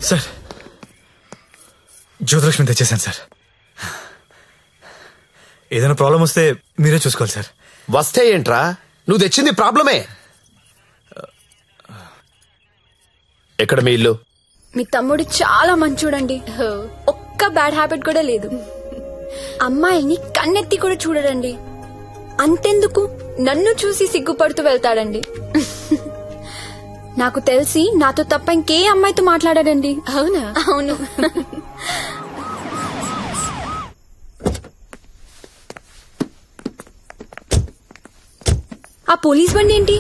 Sir Jyothilakshmi తెచ్చేసాను sir. ఏదైనా problem వస్తే మీరే చూసుకోవాలి సార్. వస్తే ఏంట్రా, నువ్వు తెచ్చింది ప్రాబ్లమే. ఎక్కడ మీ ఇల్లు? మీ తమ్ముడు చాలా మంచోడండి. ఒక్క బ్యాడ్ హ్యాబిట్ కూడా లేదు. అమ్మాయిని కన్నెత్తి కూడా చూడడండి. అంతెందుకు నన్ను చూసి సిగ్గుపడుతూ వెళ్తాడండి. నాకు తెలిసి నాతో తప్ప ఇంకే అమ్మాయితో మాట్లాడాడండి. అవునా? అవును. ఆ పోలీస్ బండి ఏంటి?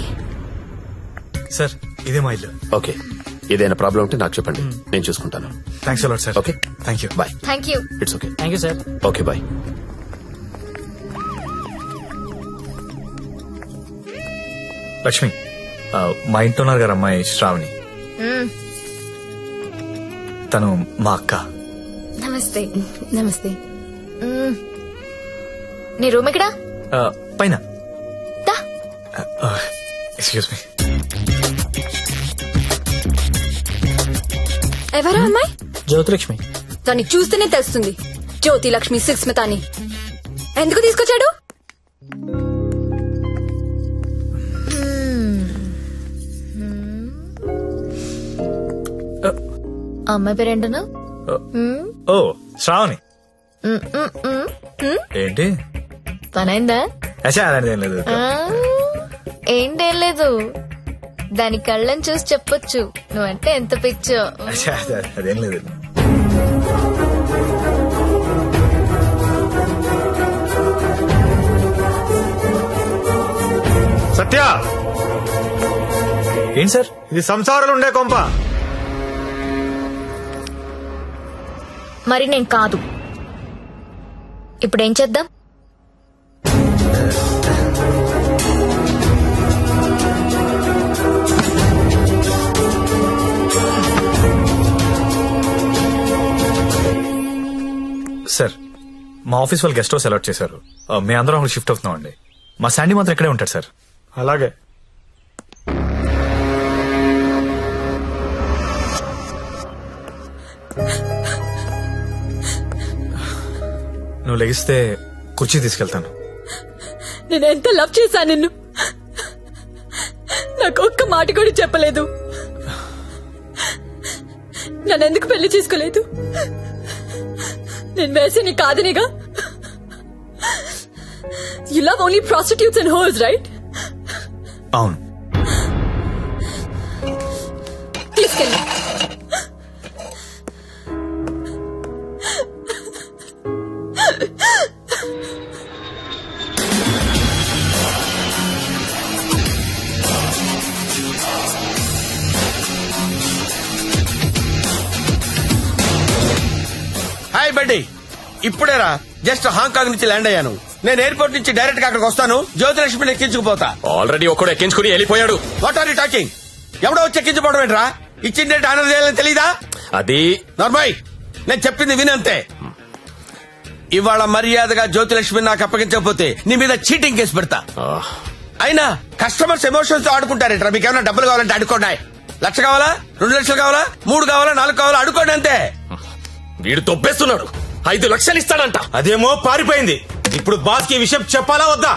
సార్ ఇదే మా ఇల్లు. ఓకే, ఏదైనా ప్రాబ్లం ఉంటే నాకు చెప్పండి, నేను చూసుకుంటాను. Thanks a lot sir. Okay, thank you. Bye. Thank you. It's okay. Thank you sir. Okay, bye. Lakshmi, మా ఇంట్లో ఉన్నారు గారు అమ్మాయి శ్రావణి. తను మా అక్క. నమస్తే. నమస్తే. నీ రూమ్ ఎక్కడా? పైన. Excuse me. ఎవరా అమ్మాయి? జ్యోతిలక్ష్మి. దాన్ని చూస్తేనే తెలుస్తుంది. జ్యోతి లక్ష్మి సుస్మిత అని. ఎందుకు తీసుకొచ్చాడు? అమ్మాయి పేరేంటను? ఓ శ్రావణి. ఏంటి పనైందా? అలాంటిది ఏం లేదు. ఏంటేం లేదు, దాని కళ్ళని చూసి చెప్పొచ్చు నువ్వంటే ఎంత పిచ్చో. అదేం లేదు. సత్య, ఏంటి సార్ ఇది సంసారాలు ఉండే కొంప. మరి నేను కాదు. ఇప్పుడేం చేద్దాం? సార్ మా ఆఫీస్ వాళ్ళు గెస్ట్ హౌస్ అలాట్ చేశారు. మేము అందరం అక్కడ షిఫ్ట్ అవుతున్నాం అండి. మా శాండీ మాత్రం ఇక్కడే ఉంటాడు సార్. అలాగే. నువ్వు లెగిస్తే కుర్చీ తీసుకెళ్తాను. నేను ఎంత లవ్ చేశాను నిన్ను. నాకు ఒక్క మాట కూడా చెప్పలేదు. నన్నెందుకు పెళ్లి చేసుకోలేదు? నేను వేసేని కాదనిగా. You love only prostitutes and hoes, right? అవును. తీసుకెళ్ళి. హాయ్ బడ్డీ, ఇప్పుడేరా జస్ట్ హాంకాంగ్ నుంచి ల్యాండ్ అయ్యాను. నేను ఎయిర్పోర్ట్ నుంచి డైరెక్ట్ గా అక్కడికి వస్తాను. జ్యోతిలక్ష్మిని ఎక్కించుకుపోతా. ఆల్రెడీ ఒక్కడు ఎక్కించుకుని వెళ్ళిపోయాడు. What are you talking? ఎవడో వచ్చి ఎక్కించుకోవడం ఏంట్రా? ఇచ్చిన డేట్ ఆనర్ చేయాలని తెలీదా? అది నార్మల్, నేను చెప్పింది వినంతే. ఇవాళ మర్యాదగా జ్యోతిలక్ష్మిని నాకు అప్పగించకపోతే నీ మీద చీటింగ్ కేసు పెడతా. అయినా కస్టమర్స్ ఎమోషన్స్ తో ఆడుకుంటారేంట్రా? మీకు ఏమైనా డబ్బులు కావాలంటే అడుకోండి. 1,00,000 కావాలా, 2 లక్షలు కావాలా, 3 కావాలా, 4 కావాలా, అడుకోండి అంతే. వీడు తొప్పేస్తున్నాడు. 5 లక్షలు ఇస్తాడంట. అదేమో పారిపోయింది. ఇప్పుడు బాస్ కి విషయం చెప్పాలా వద్దా?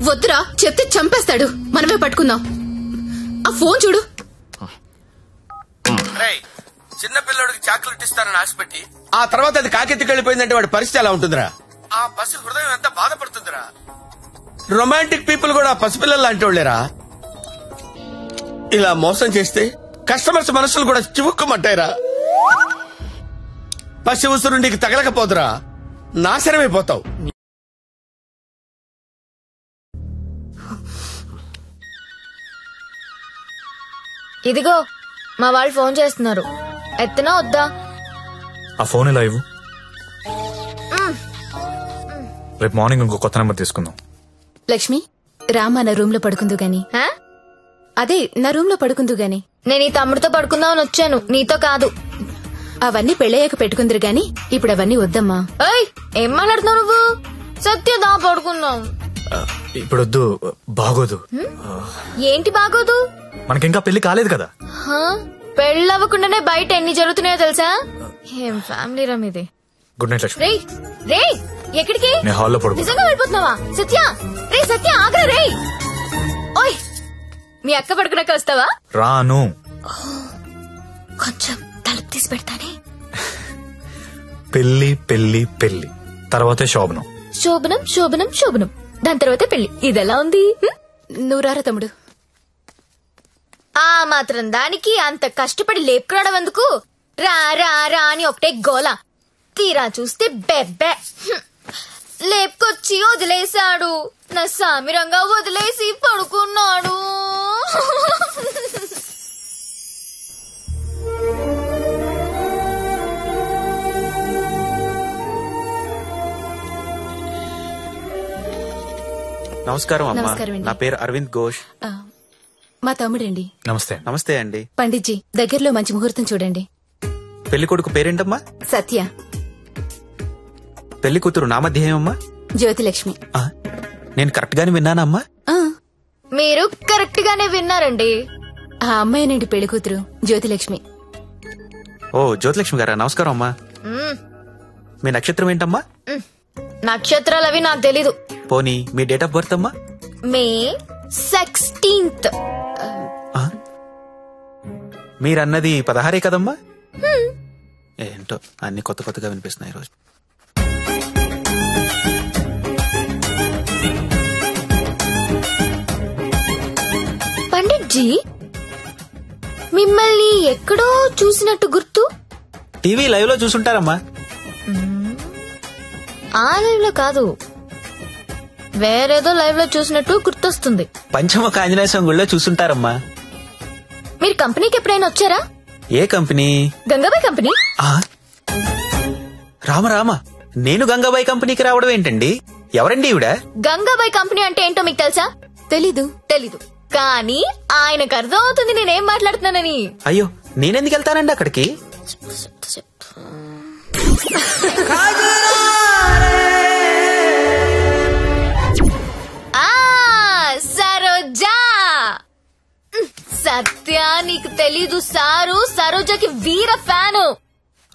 వద్దురా, చెప్తే చంపేస్తాడు. మనమే పట్టుకుందాం. ఆ ఫోన్ చూడు. చిన్న పిల్లడికి చాక్లెట్ ఇస్తానని ఆశపెట్టి ఆ తర్వాత అది కాకెత్తికి వెళ్ళిపోయిందంటే వాడి పరిస్థితి ఎలా ఉంటుందిరా? ఆ పసి హృదయం ఎంత బాధపడుతుందిరా? రొమాంటిక్ పీపుల్ కూడా పసిపిల్లలు లాంటి వాళ్ళేరా. ఇలా మోసం చేస్తే కస్టమర్స్ మనసులు కూడా చివుక్కుమంటాయిరా. పసి ఉసురు నీకు తగలకపోదురా, నాశనమైపోతావు. ఇదిగో మా వాళ్ళు ఫోన్ చేస్తున్నారు. ఎత్తనా వద్దా? ఆ ఫోన్ ఎలా ఇవ్వు. రేపు మార్నింగ్ ఇంకో కొత్త నెంబర్ తీసుకుందాం. లక్ష్మి, రామా నా రూమ్ లో పడుకుందు గాని. అదే నా రూమ్ లో పడుకుందు గాని. నేను ఈ తమ్ముడితో పడుకుందామని వచ్చాను, నీతో కాదు. అవన్నీ పెళ్ళయ్యాక పెట్టుకుందరు గాని ఇప్పుడు అవన్నీ వద్దమ్మా. ఏం మాట్లాడుతున్నావు నువ్వు? సత్యదా పడుకుందాం. ఇప్పుడు వద్దు, బాగోదు. ఏంటి బాగోదు? మనకింకా పెళ్లి కాలేదు కదా. పెళ్ళవ్వకుండానే బయట ఎన్ని జరుగుతున్నాయో తెలుసా? ఏం ఫ్యామిలీ రా మీది. Good night Lakshmi. రేయ్ రేయ్ ఎక్కడికి? నేను హాల్లో పడుకో. నిజంగా వెళ్ళిపోతున్నావా? సత్య రే సత్య ఆగ్రా రేయ్. ఓయ్ మీ అక్క పడుకున్నాక వస్తావా? రాను. కొంచెం తలుపు తీసి పెడతానే. పెళ్లి పెళ్లి పెళ్లి తర్వాతే శోభనం. శోభనం శోభనం శోభనం దాని తర్వాతే పెళ్లి. ఇదెలా ఉంది? నువ్వు రారా తమ్ముడు. ఆ మాత్రం దానికి అంత కష్టపడి లేపుకురావడం ఎందుకు? రా రా రా అని ఒకటే గోల. తీరా చూస్తే బెబ్బే. లేపుకొచ్చి వదిలేశాడు. నా సామిరంగా వదిలేసి పడుకున్నాడు. నమస్కారం అమ్మా. నమస్కారం అండి. నా పేరు అరవింద్ ఘోష్. మా తమ్ముడండి. నమస్తే. నమస్తే అండి. పండిట్జీ దగ్గరలో మంచి ముహూర్తం చూడండి. పెళ్లి కొడుకు పేరేంటమ్మా? సత్య. పెళ్లి కూతురు నామధ్యేయమ్మా? జ్యోతిలక్ష్మి. నేను కరెక్ట్ గానే విన్నానమ్మా? మీరు కరెక్ట్ గానే విన్నారండి. ఆ అమ్మాయినండి పెళ్లి కూతురు జ్యోతిలక్ష్మి. ఓ జ్యోతిలక్ష్మి గారా, నమస్కారం అమ్మా. మీ నక్షత్రం ఏంటమ్మా? నక్షత్రాలు అవి నాకు తెలీదు. పోనీ మీ డేట్ ఆఫ్ బర్త్ అమ్మా? మే 16th. మీరన్నది 16 కదమ్మా? ఏంటో అన్ని కొత్త కొత్తగా వినిపిస్తున్నాయి ఈరోజు. పండిట్జీ మిమ్మల్ని ఎక్కడో చూసినట్టు గుర్తు. టీవీ లైవ్ లో చూసుంటారమ్మా. ఆ లైవ్ లో కాదు, వేరేదో లైవ్ లో చూసినట్టు గుర్తొస్తుంది. పంచముఖ ఆంజనేయ స్వామి గుళ్ళో చూసుంటారమ్మా. మీరు కంపెనీకి ఎప్పుడైనా వచ్చారా? ఏ కంపెనీ? గంగాబాయ్ కంపెనీ. రామ రామ, నేను గంగాబాయ్ కంపెనీకి రావడం ఏంటండి? ఎవరండి ఈవిడ? గంగాబాయ్ కంపెనీ అంటే ఏంటో మీకు తెలుసా? తెలీదు. తెలీదు, కానీ ఆయనకు అర్థం అవుతుంది నేనేం మాట్లాడుతున్నానని. అయ్యో, నేనెందుకు వెళ్తానండి అక్కడికి? సరోజా. సత్య నీకు తెలీదు, సారు సరోజకి వీర ఫ్యాను.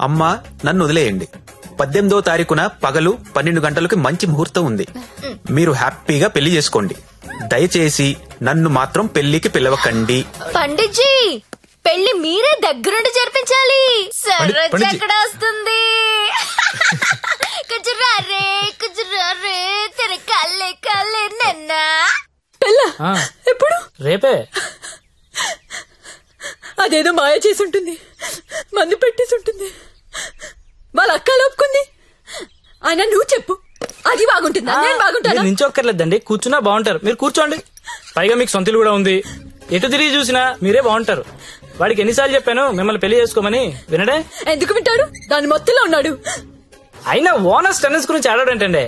అమ్మా నన్ను వదిలేయండి. 18వ తారీఖున పగలు 12 గంటలకు మంచి ముహూర్తం ఉంది. మీరు హ్యాపీగా పెళ్లి చేసుకోండి. దయచేసి నన్ను మాత్రం పెళ్లికి పిలవకండి. పండిట్జీ పెళ్లి మీరే దగ్గరుండి జరిపించాలి. సరోజ ఎక్కడ వస్తుంది? కుజురారే కుజురారే తెర కల్లే కల్లే నన్నా. ఎప్పుడు? రేపే. అదేదో మాయ చేసి ఉంటుంది, మందు పెట్టేసి ఉంటుంది. వాళ్ళ అక్క ఒప్పుకుంది. ఆయన నువ్వు చెప్పు, అది బాగుంటుందా? నేను బాగుంటాను. నించొక్కర్లేదండి, కూర్చున్నా బాగుంటారు. మీరు కూర్చోండి. పైగా మీకు సొంతలు కూడా ఉంది. ఎటు తిరిగి చూసినా మీరే బాగుంటారు. వాడికి ఎన్నిసార్లు చెప్పాను మిమ్మల్ని పెళ్లి చేసుకోమని, వినడే? ఎందుకు వింటాడు? దాని మొత్తంలో ఉన్నాడు. అయినా ఓనర్స్ టెన్నిస్ గురించి ఆడాడంటండి.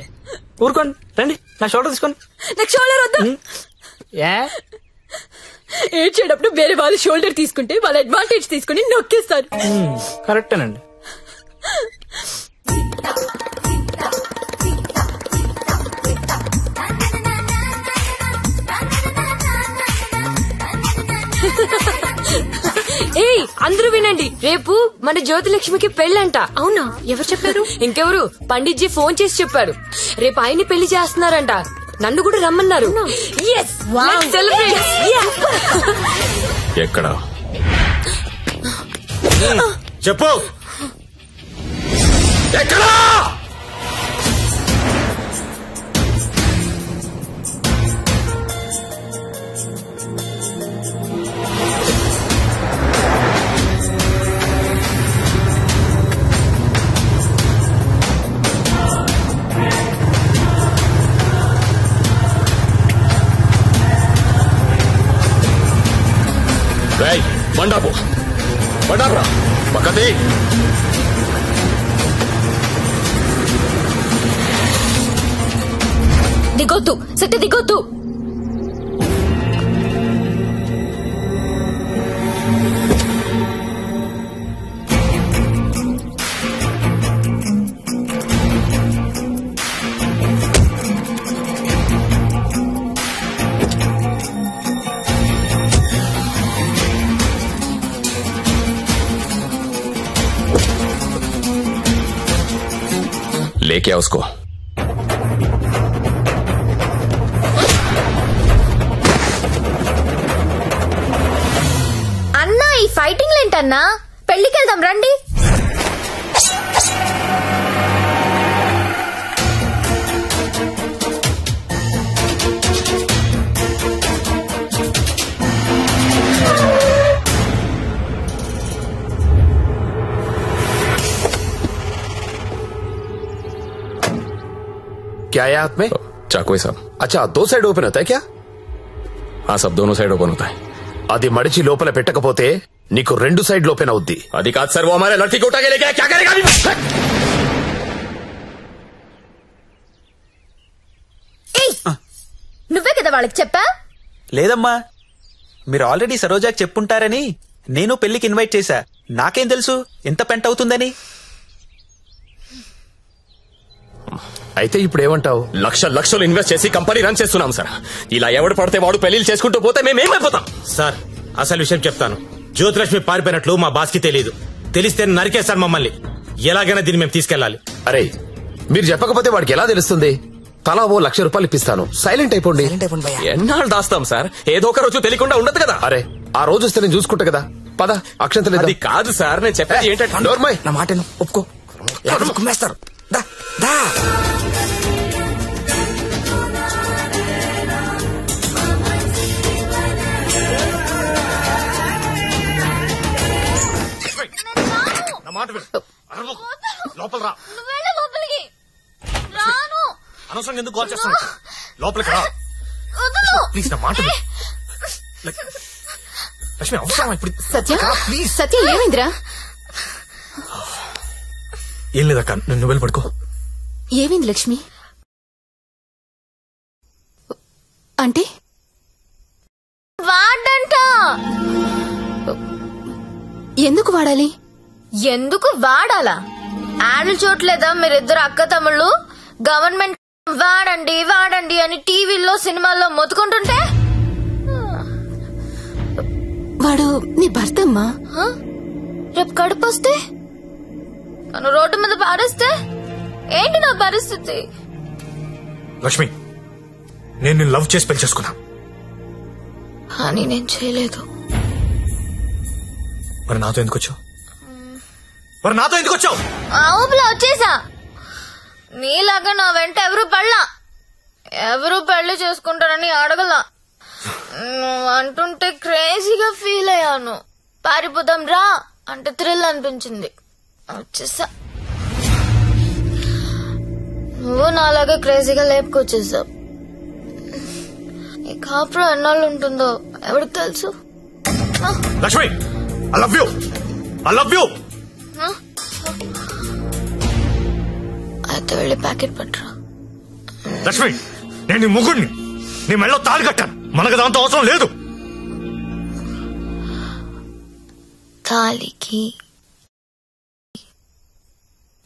ఊరుకోండి, రండి నా షోల్డర్ తీసుకోండి. నాకు షోల్డర్ వద్దా? ఏడ్చేటప్పుడు వేరే వాళ్ళ షోల్డర్ తీసుకుంటే వాళ్ళ అడ్వాంటేజ్ తీసుకుని నొక్కేస్తారు. కరెక్టేనండి. ఏయ్ అందరూ వినండి, రేపు మన జ్యోతిలక్ష్మికి పెళ్ళంట. అవునా? ఎవరు చెప్పారు? ఇంకెవరు, పండిట్జీ ఫోన్ చేసి చెప్పారు. రేపు ఆయన్ని పెళ్లి చేస్తున్నారంట. నన్ను కూడా రమ్మన్నారు. ఎక్కడ చెప్పు. ఎక్కడా? బండాపు బండాపురా పక్కదే. దిగొద్దు సత్య, దిగొద్దు. లేకే ఉస్కో. అన్నా ఈ ఫైటింగ్ ఏంటన్నా? పెళ్లికెళ్దాం రండి. क्या है हाथ में? चाकू है साहब. अच्छा 2 साइड ओपन होता है क्या? हाँ सब दोनों साइड ओपन होता है. అది మడిచి లోపల పెట్టకపోతే నీకు 2 సైడ్ ఓపెన్ అవుద్ది. అది కాదు సార్, वो हमारे लड़की को उठा के लेके क्या करेगा? నువ్వే కదా వాళ్ళకి చెప్పా? లేదమ్మా, మీరు ఆల్రెడీ సరోజాకి చెప్పుంటారని నేను పెళ్లికి ఇన్వైట్ చేశా. నాకేం తెలుసు ఎంత పెంట అవుతుందని. అయితే ఇప్పుడు ఏమంటావు? లక్షలు ఇన్వెస్ట్ చేసి కంపెనీ రన్ చేస్తున్నాం సార్. ఇలా ఎవడు పడితే వాడు పెళ్లిళ్ళు చేసుకుంటూ పోతే మేమేమైపోతాం? సార్ అసలు విషయం చెప్తాను. జ్యోతిలక్ష్మి పారిపోయినట్లు మా బాస్ కి తెలియదు. తెలిస్తే నరికేస్తారు మమ్మల్ని. ఎలాగైనా దీన్ని మేము తీసుకెళ్లాలి. అరే మీరు చెప్పకపోతే వాడికి ఎలా తెలుస్తుంది? తలా ఓ ₹1,00,000 ఇప్పిస్తాను, సైలెంట్ అయిపోండి. ఎన్నాళ్ళు దాస్తాం సార్? ఏదో ఒక రోజు తెలియకుండా ఉండదు కదా. అరే ఆ రోజు వస్తే నేను చూసుకుంటా కదా. పద అక్షంతలు. అది కాదు సార్, నేను చెప్పేది ఏంటంటే నోర్మై నా మాట ఒప్పుకో. కుమ్మేస్తారు. లోపల రా. లోపలికి రాను. అనవసరంగా ఎందుకు కాల్ చేస్తాను? లోపలికి రా ప్లీజ్. నా మాట లక్ష్మి అవసరం ఇప్పుడు. సత్య సత్య ఏమైందిరా? ఏం లేదక్క, నువ్వు వెళ్ళి పడుకో. ఏమైంది లక్ష్మి? అంటే వాడంట. ఎందుకు వాడాలి? ఎందుకు వాడాలా? యాడ్లు చూడలేదా మీరిద్దరు అక్క తమ్ముళ్ళు? గవర్నమెంట్ వాడండి వాడండి అని టీవీల్లో సినిమాల్లో మొత్తుకుంటుంటే. వాడు నీ భర్త అమ్మా. రేపు కడుపు వస్తే నన్ను రోడ్డు మీద పారేస్తే ఏంటి నా పరిస్థితి? లక్ష్మి నేను నిన్ను లవ్ చేసి పెళ్లి చేసుకున్నా. అని నేను చేయలేదు. మరి నాతో ఎందుకు వచ్చావు? ఆ ఊపిలో వచ్చేసా. నీలాగా నా వెంట ఎవరు పెళ్లి చేసుకుంటారని అడగలా. నువ్వు అంటుంటే క్రేజీగా ఫీల్ అయ్యాను. పారిపోదాం రా అంటే థ్రిల్ అనిపించింది, వచ్చేసా. నువ్వు నాలాగా క్రేజీగా లేపుకొచ్చేసావు. ఈ కాపురం ఎన్నాళ్ళు ఉంటుందో ఎవరికి తెలుసు? Lakshmi I love you. అయితే వెళ్ళి ప్యాకెట్ పట్టరా. లక్ష్మి నేను నీ ముగ్గుడిని, నీ మెళ్ళో తాళి కట్టాను. మనకు దాంతో అవసరం లేదు. తాళికి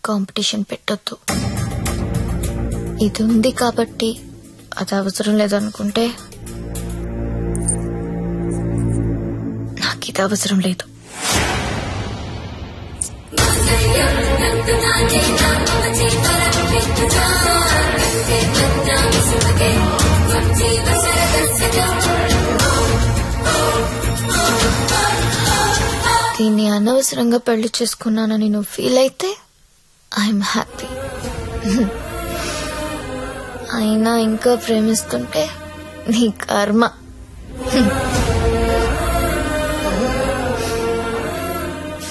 కాంపిటీషన్ పెట్టొద్దు. ఇది ఉంది కాబట్టి అది అవసరం లేదనుకుంటే నాకు ఇది అవసరం లేదు. దీన్ని అనవసరంగా పెళ్లి చేసుకున్నానని నువ్వు ఫీల్ అయితే ఐఎమ్ హ్యాపీ. అయినా ఇంకా ప్రేమిస్తుంటే నీ కర్మ.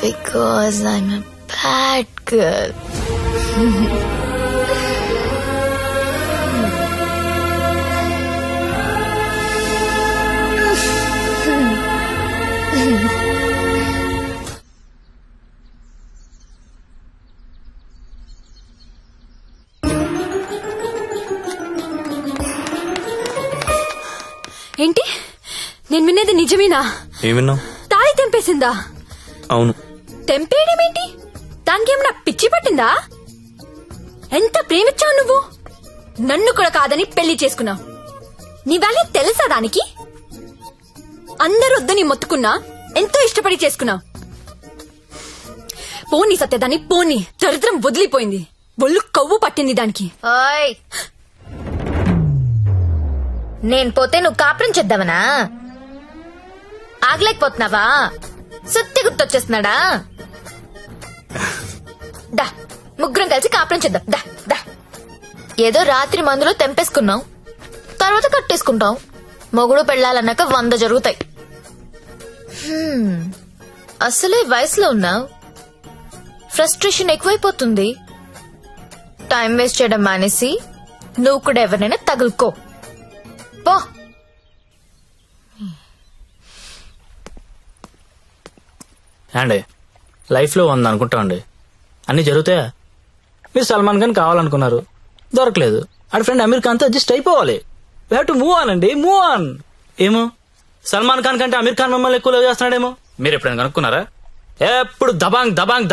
Because I'm a bad girl. ఏంటి నేను వినేది నిజమేనా? ఏం విన్నావు? తాళి తెంపేసిందా? అవును. తెంపేయడమేంటి? దానికి ఏమన్నా పిచ్చి పట్టిందా? ఎంత ప్రేమించావు నువ్వు? నన్ను కూడా కాదని పెళ్లి చేసుకున్నావు. నీ వాల్యూ తెలుసా దానికి? అందరూ వద్దని మొత్తుకున్నా ఎంతో ఇష్టపడి చేసుకున్నావు. పోనీ సత్యదాన్ని పోనీ, దరిద్రం వదిలిపోయింది. ఒళ్ళు కొవ్వు పట్టింది దానికి. ఓయ్ నేను పోతే నువ్వు కాపురం చేద్దామనా? ఆగలేకపోతున్నావా? సుత్తి గుర్తొచ్చేస్తున్నాడా? దా ముగ్గురం కలిసి కాపురం చేద్దాం. దా దా. ఏదో రాత్రి మందులో తెంపేసుకున్నాం, తర్వాత కట్టేసుకుంటాం. మొగుడు పెళ్ళాలన్నాక 100 జరుగుతాయి. అసలే వయసులో ఉన్నావు, ఫ్రస్ట్రేషన్ ఎక్కువైపోతుంది. టైం వేస్ట్ చేయడం మానేసి నువ్వు కూడా ఎవరినైనా తగులుకో పో. అండి లైఫ్ లో 100 అనుకుంటామండి, అన్ని జరుగుతాయా? మీరు సల్మాన్ ఖాన్ కావాలనుకున్నారు, దొరకలేదు. ఆడి ఫ్రెండ్ అమీర్ ఖాన్ తో అడ్జస్ట్ అయిపోవాలి. We have to move on అండి, మూవ్ ఆన్. ఏమో సల్మాన్ ఖాన్ కంటే అమీర్ ఖాన్ మిమ్మల్ని ఎక్కువ లవ్ చేస్తున్నాడేమో. మీరు ఎప్పుడైనా కనుక్కున్నారా? ఎప్పుడు దబాంగ్ దబాంగ్ దబాంగ్